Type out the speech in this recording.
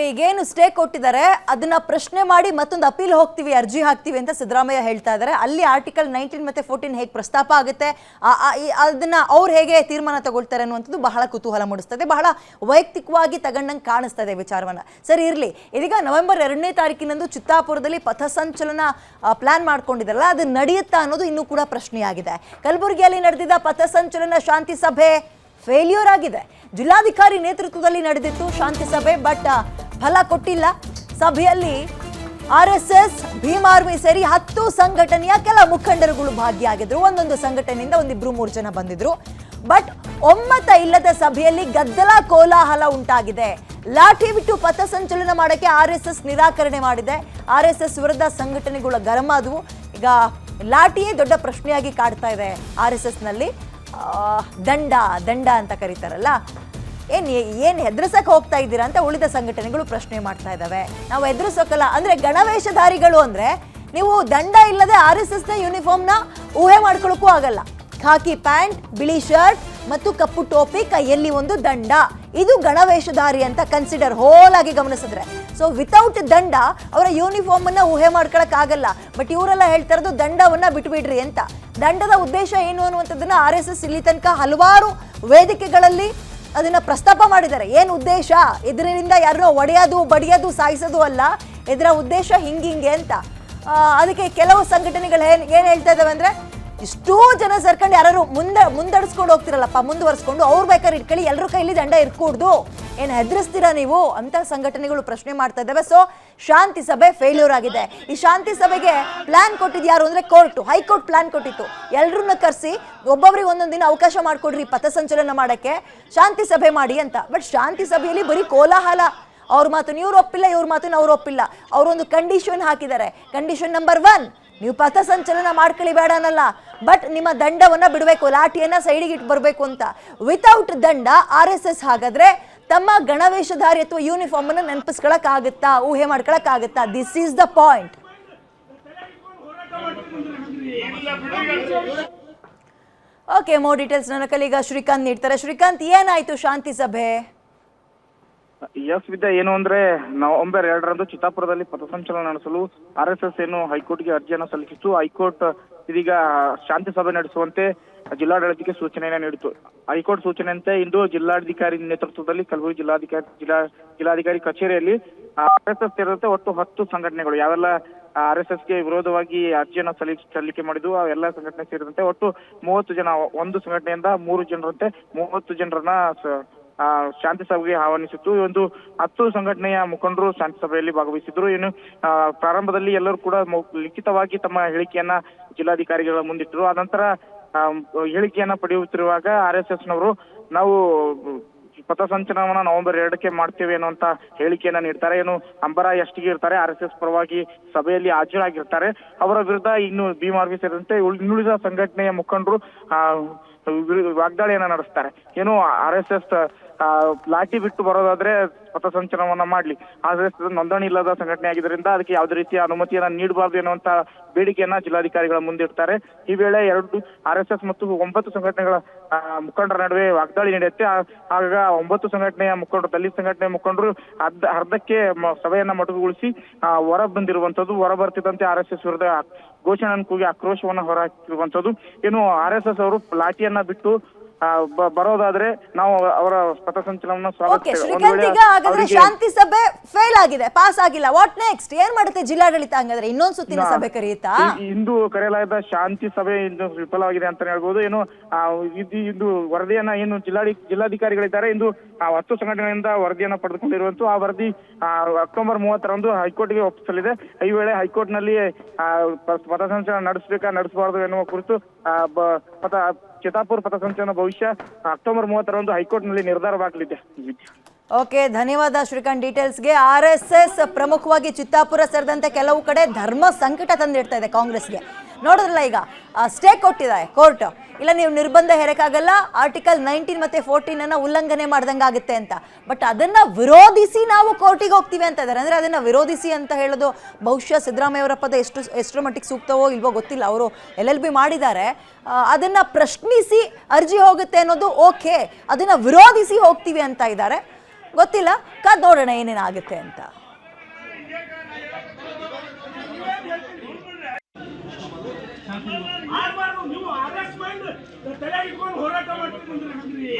ಈಗೇನು ಸ್ಟೇ ಕೊಟ್ಟಿದ್ದಾರೆ ಅದನ್ನ ಪ್ರಶ್ನೆ ಮಾಡಿ ಮತ್ತೊಂದು ಅಪೀಲ್ ಹೋಗ್ತೀವಿ, ಅರ್ಜಿ ಹಾಕ್ತೀವಿ ಅಂತ ಸಿದ್ದರಾಮಯ್ಯ ಹೇಳ್ತಾ ಇದ್ದಾರೆ. ಅಲ್ಲಿ ಆರ್ಟಿಕಲ್ 19 ಮತ್ತೆ 14 ಹೇಗೆ ಪ್ರಸ್ತಾಪ ಆಗುತ್ತೆ, ಅದನ್ನ ಅವ್ರು ಹೇಗೆ ತೀರ್ಮಾನ ತಗೊಳ್ತಾರೆ ಅನ್ನುವಂಥದ್ದು ಬಹಳ ಕುತೂಹಲ ಮೂಡಿಸ್ತದೆ, ಬಹಳ ವೈಯಕ್ತಿಕವಾಗಿ ತಗೊಂಡಂಗೆ ಕಾಣಿಸ್ತಾ ಇದೆ ವಿಚಾರವನ್ನ. ಸರಿ ಇರಲಿ, ಇದೀಗ ನವೆಂಬರ್ 2ನೇ ತಾರೀಕಿನಂದು ಚಿತ್ತಾಪುರದಲ್ಲಿ ಪಥಸಂಚಲನ ಪ್ಲಾನ್ ಮಾಡ್ಕೊಂಡಿದ್ದಾರಲ್ಲ, ಅದು ನಡೆಯುತ್ತಾ ಅನ್ನೋದು ಇನ್ನೂ ಕೂಡ ಪ್ರಶ್ನೆಯಾಗಿದೆ. ಕಲಬುರಗಿಯಲ್ಲಿ ನಡೆದಿದ್ದ ಪಥಸಂಚಲನ ಶಾಂತಿ ಸಭೆ ಫೇಲ್ಯೂರ್ ಆಗಿದೆ. ಜಿಲ್ಲಾಧಿಕಾರಿ ನೇತೃತ್ವದಲ್ಲಿ ನಡೆದಿತ್ತು ಶಾಂತಿ ಸಭೆ, ಬಟ್ ಫಲ ಕೊಟ್ಟಿಲ್ಲ. ಸಭೆಯಲ್ಲಿ RSS, ಭೀಮ್ ಆರ್ಮಿ ಸೇರಿ 10 ಸಂಘಟನೆಯ ಕೆಲ ಮುಖಂಡರುಗಳು ಭಾಗಿಯಾಗಿದ್ರು. ಒಂದೊಂದು ಸಂಘಟನೆಯಿಂದ ಒಂದಿಬ್ರು 3 ಜನ ಬಂದಿದ್ರು. ಬಟ್ ಒಮ್ಮತ ಇಲ್ಲದ ಸಭೆಯಲ್ಲಿ ಗದ್ದಲ ಕೋಲಾಹಲ ಉಂಟಾಗಿದೆ. ಲಾಠಿ ಬಿಟ್ಟು ಪಥಸಂಚಲನ ಮಾಡಕ್ಕೆ RSS ನಿರಾಕರಣೆ ಮಾಡಿದೆ. RSS ವಿರುದ್ಧ ಸಂಘಟನೆಗಳು ಗರಂ ಆದವು. ಈಗ ಲಾಠಿಯೇ ದೊಡ್ಡ ಪ್ರಶ್ನೆಯಾಗಿ ಕಾಡ್ತಾ ಇದೆ RSS ನಲ್ಲಿ. ದಂಡ ಅಂತ ಕರೀತಾರಲ್ಲ, ಏನು ಹೆದರ್ಸಕ್ಕೆ ಹೋಗ್ತಾ ಇದ್ದೀರಾ ಅಂತ ಉಳಿದ ಸಂಘಟನೆಗಳು ಪ್ರಶ್ನೆ ಮಾಡ್ತಾ ಇದ್ದಾವೆ. ನಾವು ಹೆದರ್ಸೋಕಲ್ಲ ಅಂದ್ರೆ ಗಣವೇಷಧಾರಿಗಳು ಅಂದ್ರೆ ನೀವು ದಂಡ ಇಲ್ಲದೆ RSS ನ ಯೂನಿಫಾರ್ಮ್ನ ಊಹೆ ಮಾಡ್ಕೊಳ್ಳೋಕ್ಕೂ ಆಗಲ್ಲ. ಖಾಕಿ ಪ್ಯಾಂಟ್, ಬಿಳಿ ಶರ್ಟ್ ಮತ್ತು ಕಪ್ಪು ಟೋಪಿ, ಕೈಯಲ್ಲಿ ಒಂದು ದಂಡ, ಇದು ಗಣವೇಷಧಾರಿ ಅಂತ ಕನ್ಸಿಡರ್ ಹೋಲ್ ಆಗಿ ಗಮನಿಸಿದ್ರೆ. ಸೊ ವಿತೌಟ್ ದಂಡ ಅವರ ಯೂನಿಫಾರ್ಮ್ ಅನ್ನ ಊಹೆ ಮಾಡ್ಕೊಳಕ್ ಆಗಲ್ಲ. ಬಟ್ ಇವರೆಲ್ಲ ಹೇಳ್ತಾ ಇರೋದು ದಂಡವನ್ನ ಬಿಟ್ಬಿಡ್ರಿ ಅಂತ. ದಂಡದ ಉದ್ದೇಶ ಏನು ಅನ್ನುವಂಥದ್ದನ್ನ RSS ಇಲ್ಲಿ ತನಕ ಹಲವಾರು ವೇದಿಕೆಗಳಲ್ಲಿ ಅದನ್ನ ಪ್ರಸ್ತಾಪ ಮಾಡಿದ್ದಾರೆ. ಏನು ಉದ್ದೇಶ, ಇದರಿಂದ ಯಾರನ್ನೋ ಒಡೆಯೋದು, ಬಡಿಯೋದು, ಸಾಯಿಸೋದು ಅಲ್ಲ, ಇದರ ಉದ್ದೇಶ ಹಿಂಗೆ ಅಂತ. ಅದಕ್ಕೆ ಕೆಲವು ಸಂಘಟನೆಗಳು ಏನ್ ಹೇಳ್ತಾ ಇದಾವೆ ಅಂದ್ರೆ, ಇಷ್ಟೂ ಜನ ಸೇರ್ಕೊಂಡು ಯಾರು ಮುಂದಡಿಸ್ಕೊಂಡು ಹೋಗ್ತಿರಲ್ಲಪ್ಪ, ಮುಂದುವರ್ಸ್ಕೊಂಡು ಅವ್ರು ಬೇಕಾದ್ರೆ ಇಟ್ಕೊಳ್ಳಿ, ಎಲ್ಲರ ಕೈಲಿ ದಂಡ ಇಟ್ಕೊಡ್ದು, ಏನು ಹೆದರಿಸ್ತೀರಾ ನೀವು ಅಂತ ಸಂಘಟನೆಗಳು ಪ್ರಶ್ನೆ ಮಾಡ್ತಾ ಇದ್ದಾವೆ. ಸೊ ಶಾಂತಿ ಸಭೆ ಫೇಲ್ಯೂರ್ ಆಗಿದೆ. ಈ ಶಾಂತಿ ಸಭೆಗೆ ಪ್ಲಾನ್ ಕೊಟ್ಟಿದ್ದು ಯಾರು ಅಂದ್ರೆ ಕೋರ್ಟ್, ಹೈಕೋರ್ಟ್ ಪ್ಲಾನ್ ಕೊಟ್ಟಿತ್ತು. ಎಲ್ಲರನ್ನ ಕರೆಸಿ ಒಬ್ಬೊಬ್ರಿಗೆ ಒಂದೊಂದು ದಿನ ಅವಕಾಶ ಮಾಡ್ಕೊಡ್ರಿ ಪಥಸಂಚಲನ ಮಾಡಕ್ಕೆ, ಶಾಂತಿ ಸಭೆ ಮಾಡಿ ಅಂತ. ಬಟ್ ಶಾಂತಿ ಸಭೆಯಲ್ಲಿ ಬರೀ ಕೋಲಾಹಲ. ಅವ್ರ ಮಾತನ್ನು ಇವ್ರು ಒಪ್ಪಿಲ್ಲ, ಇವ್ರ ಮಾತನ್ನು ಅವ್ರು ಒಪ್ಪಿಲ್ಲ. ಅವರೊಂದು ಕಂಡೀಷನ್ ಹಾಕಿದ್ದಾರೆ. ಕಂಡೀಷನ್ ನಂಬರ್ 1, ನೀವು ಪಥಸಂಚಲನ ಮಾಡ್ಕೊಳ್ಳಿ ಬೇಡ ಅನ್ನಲ್ಲ, ಬಟ್ ನಿಮ್ಮ ದಂಡವನ್ನ ಬಿಡಬೇಕು, ಲಾಠಿಯನ್ನ ಸೈಡಿಗೆ ಇಟ್ಟು ಬರಬೇಕು ಅಂತ. ವಿತೌಟ್ ದಂಡ RSS ಹಾಗಾದ್ರೆ ತಮ್ಮ ಗಣವೇಷಧಾರಿ ಅಥವಾ ಯೂನಿಫಾರ್ಮ್ ಅನ್ನು ನೆನಪಿಸ್ಕೊಳಕ್ ಆಗುತ್ತಾ, ಊಹೆ ಮಾಡ್ಕೊಳಕ್ ಆಗುತ್ತಾ? This is the point. Okay, more details ನನ್ನ ಕಲೀಗ ಶ್ರೀಕಾಂತ್ ನೀಡ್ತಾರೆ. ಶ್ರೀಕಾಂತ್, ಏನಾಯ್ತು ಶಾಂತಿ ಸಭೆ? ಎಸ್ ವಿದ್ಯಾ, ಏನು ಅಂದ್ರೆ ನವೆಂಬರ್ 2ರಂದು ಚಿತ್ತಾಪುರದಲ್ಲಿ ಪಥಸಂಚಲನ ನಡೆಸಲು RSS ಏನು ಹೈಕೋರ್ಟ್ಗೆ ಅರ್ಜಿಯನ್ನು ಸಲ್ಲಿಸಿತ್ತು. ಹೈಕೋರ್ಟ್ ಇದೀಗ ಶಾಂತಿ ಸಭೆ ನಡೆಸುವಂತೆ ಜಿಲ್ಲಾಡಳಿತಕ್ಕೆ ಸೂಚನೆಯನ್ನು ನೀಡಿತು. ಹೈಕೋರ್ಟ್ ಸೂಚನೆಯಂತೆ ಇಂದು ಜಿಲ್ಲಾಧಿಕಾರಿ ನೇತೃತ್ವದಲ್ಲಿ ಕಲಬುರಗಿ ಜಿಲ್ಲಾಧಿಕಾರಿ ಕಚೇರಿಯಲ್ಲಿ RSS ಸೇರಿದಂತೆ ಒಟ್ಟು 10 ಸಂಘಟನೆಗಳು ಯಾವೆಲ್ಲ RSSಗೆ ವಿರೋಧವಾಗಿ ಅರ್ಜಿಯನ್ನು ಸಲ್ಲಿಕೆ ಮಾಡಿದ್ದು ಅವೆಲ್ಲ ಸಂಘಟನೆ ಸೇರಿದಂತೆ ಒಟ್ಟು 30 ಜನ, ಒಂದು ಸಂಘಟನೆಯಿಂದ 3 ಜನರಂತೆ 30 ಜನರನ್ನ ಶಾಂತಿ ಸಭೆಗೆ ಆಹ್ವಾನಿಸಿತ್ತು. ಈ ಒಂದು 10 ಸಂಘಟನೆಯ ಮುಖಂಡರು ಶಾಂತಿ ಸಭೆಯಲ್ಲಿ ಭಾಗವಹಿಸಿದ್ರು. ಏನು ಪ್ರಾರಂಭದಲ್ಲಿ ಎಲ್ಲರೂ ಕೂಡ ಲಿಖಿತವಾಗಿ ತಮ್ಮ ಹೇಳಿಕೆಯನ್ನ ಜಿಲ್ಲಾಧಿಕಾರಿಗಳ ಮುಂದಿಟ್ಟರು. ಆ ನಂತರ ಹೇಳಿಕೆಯನ್ನ ಪಡೆಯುತ್ತಿರುವಾಗ RSSನವರು ನಾವು ಪಥಸಂಚಲನವನ್ನ ನವೆಂಬರ್ 2ಕ್ಕೆ ಮಾಡ್ತೇವೆ ಅನ್ನುವಂತ ಹೇಳಿಕೆಯನ್ನ ನೀಡ್ತಾರೆ. ಏನು ಅಂಬರ ಎಷ್ಟಿಗೆ ಇರ್ತಾರೆ, RSS ಪರವಾಗಿ ಸಭೆಯಲ್ಲಿ ಹಾಜರಾಗಿರ್ತಾರೆ. ಅವರ ವಿರುದ್ಧ ಇನ್ನು ಭೀಮ್ ಆರ್ಮಿ ಸೇರಿದಂತೆ ಇನ್ನುಳಿದ ಸಂಘಟನೆಯ ಮುಖಂಡರು ವಾಗ್ದಾಳಿಯನ್ನ ನಡೆಸ್ತಾರೆ. ಏನು RSS ಲಾಠಿ ಬಿಟ್ಟು ಬರೋದಾದ್ರೆ ಪಥಸಂಚಲನವನ್ನ ಮಾಡ್ಲಿ, RSS ನೋಂದಣಿ ಇಲ್ಲದ ಸಂಘಟನೆ ಆಗಿದ್ದರಿಂದ ಅದಕ್ಕೆ ಯಾವುದೇ ರೀತಿಯ ಅನುಮತಿಯನ್ನ ನೀಡಬಾರದು ಎನ್ನುವಂತ ಬೇಡಿಕೆಯನ್ನ ಜಿಲ್ಲಾಧಿಕಾರಿಗಳ ಮುಂದಿಡ್ತಾರೆ. ಈ ವೇಳೆ RSS ಮತ್ತು 9 ಸಂಘಟನೆಗಳ ಮುಖಂಡರ ನಡುವೆ ವಾಗ್ದಾಳಿ ನಡೆಯುತ್ತೆ. ಆಗ 9 ಸಂಘಟನೆಯ ಮುಖಂಡರು, ದಲಿತ ಸಂಘಟನೆಯ ಮುಖಂಡರು ಅರ್ಧಕ್ಕೆ ಸಭೆಯನ್ನ ಮೊಟಕುಗೊಳಿಸಿ ಹೊರ ಬಂದಿರುವಂತದ್ದು. ಹೊರ ಬರ್ತಿದ್ದಂತೆ RSS ವಿರುದ್ಧ ಘೋಷಣೆಯನ್ನು ಕೂಗಿ ಆಕ್ರೋಶವನ್ನ ಹೊರಹಾಕಿರುವಂತದ್ದು. ಏನು RSS ಅವರು ಲಾಠಿಯನ್ನ ಬಿಟ್ಟು ಬರೋದಾದ್ರೆ ನಾವು ಅವರ ಪಥಸಂಚಲನ ಸ್ವಾಗತ. ಶಾಂತಿ ಸಭೆ ಫೇಲ್ ಆಗಿದೆ, ಪಾಸ್ ಆಗಿಲ್ಲ. What next? ಏನ್ ಮಾಡುತ್ತೆ ಜಿಲ್ಲಾಡಳಿತ? ಹಂಗಾದ್ರೆ ಇನ್ನೊಂದು ಸುತ್ತಿನ ಸಭೆ ಕರೆಯುತ್ತಾ? ಇಂದು ಕರೆಯಲಾದ ಶಾಂತಿ ಸಭೆ ಇಂದು ವಿಫಲವಾಗಿದೆ ಅಂತ ಹೇಳ್ಬೋದು. ಏನು ಇದು ವರದಿಯನ್ನ ಏನು ಜಿಲ್ಲಾಧಿಕಾರಿಗಳಿದ್ದಾರೆ ಇಂದು 10 ಸಂಘಟನೆಯಿಂದ ವರದಿಯನ್ನ ಪಡೆದುಕೊಂಡಿರುವಂತ ಆ ವರದಿ ಅಕ್ಟೋಬರ್ 30ರಂದು ಹೈಕೋರ್ಟ್ಗೆ ಒಪ್ಪಿಸಲಿದೆ. ಈ ವೇಳೆ ಹೈಕೋರ್ಟ್ ನಲ್ಲಿ ಪಥಸಂಚಲನ ನಡೆಸಬಾರದು ಎನ್ನುವ ಕುರಿತು ಚಿತ್ತಾಪುರ ಪಥಸಂಚಲನ ಭವಿಷ್ಯ ಅಕ್ಟೋಬರ್ 30ರಂದು ಹೈಕೋರ್ಟ್ ನಲ್ಲಿ ನಿರ್ಧಾರವಾಗಲಿದೆ. ಓಕೆ, ಧನ್ಯವಾದ ಶ್ರೀಕಾಂತ್ ಡೀಟೇಲ್ಸ್ಗೆ. RSS ಪ್ರಮುಖವಾಗಿ ಚಿತ್ತಾಪುರ ಸೇರಿದಂತೆ ಕೆಲವು ಕಡೆ ಧರ್ಮ ಸಂಕಟ ತಂದಿಡ್ತಾ ಇದೆ ಕಾಂಗ್ರೆಸ್ಗೆ. ನೋಡಿದ್ರಲ್ಲ, ಈಗ ಸ್ಟೇ ಕೊಟ್ಟಿದೆ ಕೋರ್ಟ್, ಇಲ್ಲ ನೀವು ನಿರ್ಬಂಧ ಹೇರಕ್ಕಾಗಲ್ಲ, ಆರ್ಟಿಕಲ್ 19 ಮತ್ತೆ 14 ಅನ್ನ ಉಲ್ಲಂಘನೆ ಮಾಡ್ದಂಗಾಗುತ್ತೆ ಅಂತ. ಬಟ್ ಅದನ್ನ ವಿರೋಧಿಸಿ ನಾವು ಕೋರ್ಟಿಗೆ ಹೋಗ್ತೀವಿ ಅಂತ ಇದ್ದಾರೆ. ಅಂದ್ರೆ ಅದನ್ನ ವಿರೋಧಿಸಿ ಅಂತ ಹೇಳೋದು ಬಹುಶಃ ಸಿದ್ದರಾಮಯ್ಯ ಅವರ ಪದ ಎಷ್ಟರ ಮಟ್ಟಿಗೆ ಸೂಕ್ತವೋ ಇಲ್ವೋ ಗೊತ್ತಿಲ್ಲ. ಅವರು LLB ಮಾಡಿದ್ದಾರೆ. ಅದನ್ನ ಪ್ರಶ್ನಿಸಿ ಅರ್ಜಿ ಹೋಗುತ್ತೆ ಅನ್ನೋದು ಓಕೆ, ಅದನ್ನ ವಿರೋಧಿಸಿ ಹೋಗ್ತೀವಿ ಅಂತ ಇದ್ದಾರೆ. ಗೊತ್ತಿಲ್ಲ, ಕಾದ್ ನೋಡೋಣ ಏನೇನಾಗುತ್ತೆ ಅಂತ. ನೀವು ಅರೆಸ್ಟ್ ಮಾಡಿ ತಲೆ ಇಟ್ಕೊಂಡು ಹೋರಾಟ ಮಾಡ್ತೀರಿ.